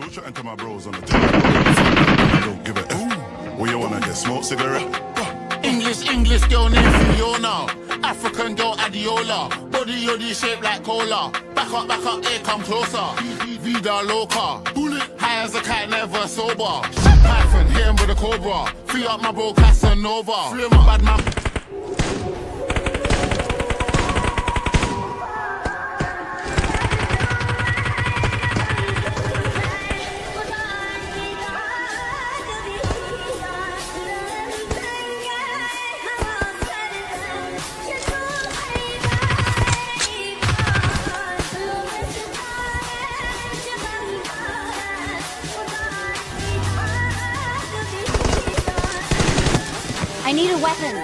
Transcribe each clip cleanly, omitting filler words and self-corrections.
Two chatting to my bros on the table. I don't give a F. What you wanna get? Smoke cigarette? English girl named Fiona. African girl Adiola. Body yoddy shaped like cola. Back up, here come closer. Vida loca. High as a cat, never sober. Python, hit him with a cobra. Free up my bro Casanova. Free my bad man. I need a weapon.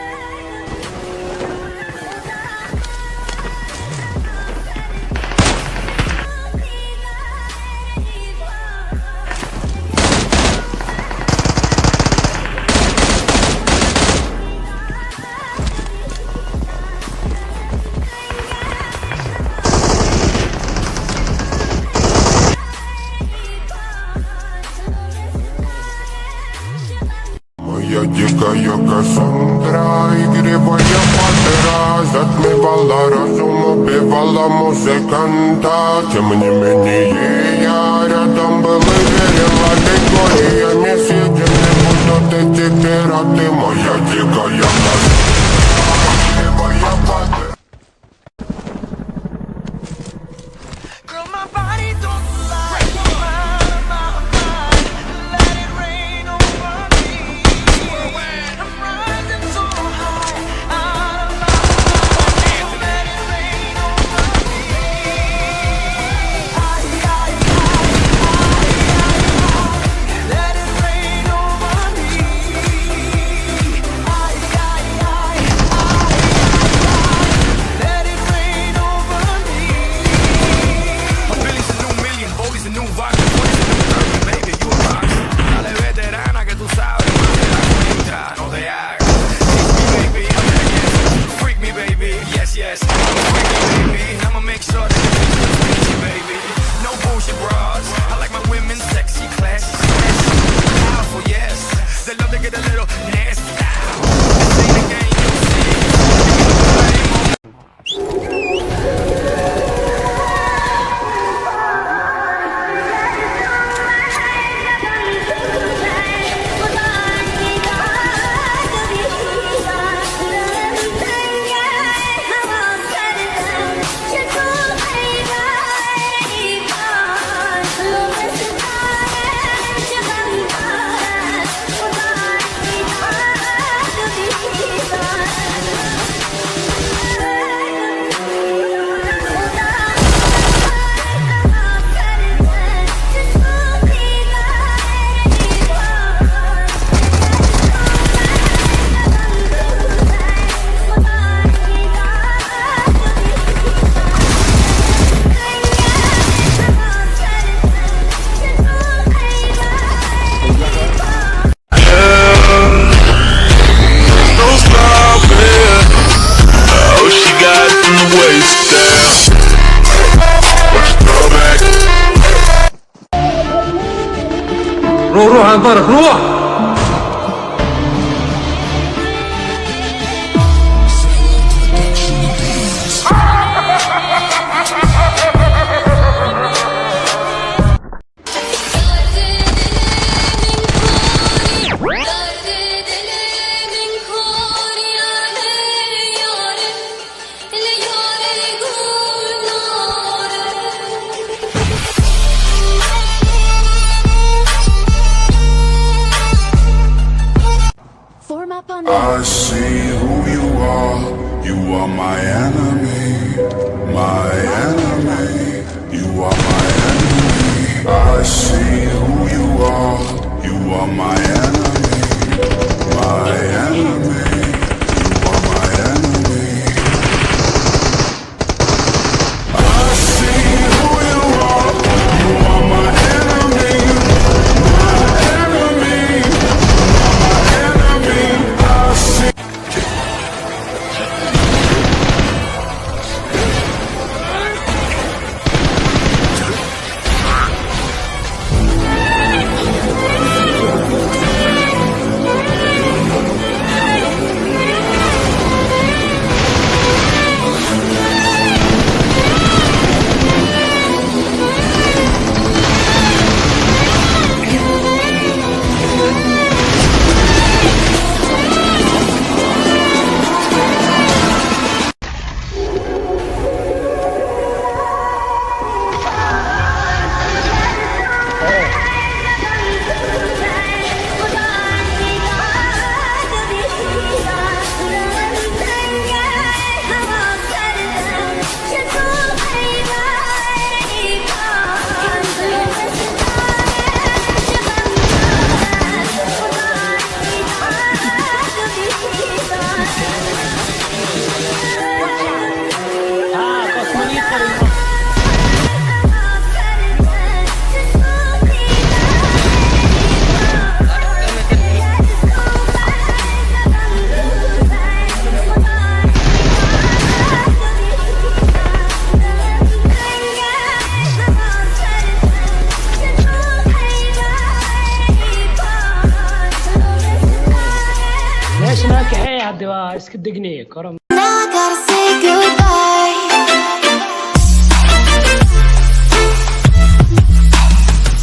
Моя дикая Кассандра, игривая подра, затмевала разум, убивала музыканта. Тем не менее я рядом был и верила легко, и я не съедены будут эти пираты. Моя дикая Кассандра, игривая подра. روح عن ظهرك روح. I see who you are. You are my enemy, my enemy. You are my enemy. I see who you are. You are my enemy, my enemy. You are my enemy. I see who you are. You are my enemy, my enemy. meesha naa kaxeey hadda waa iska degnay korom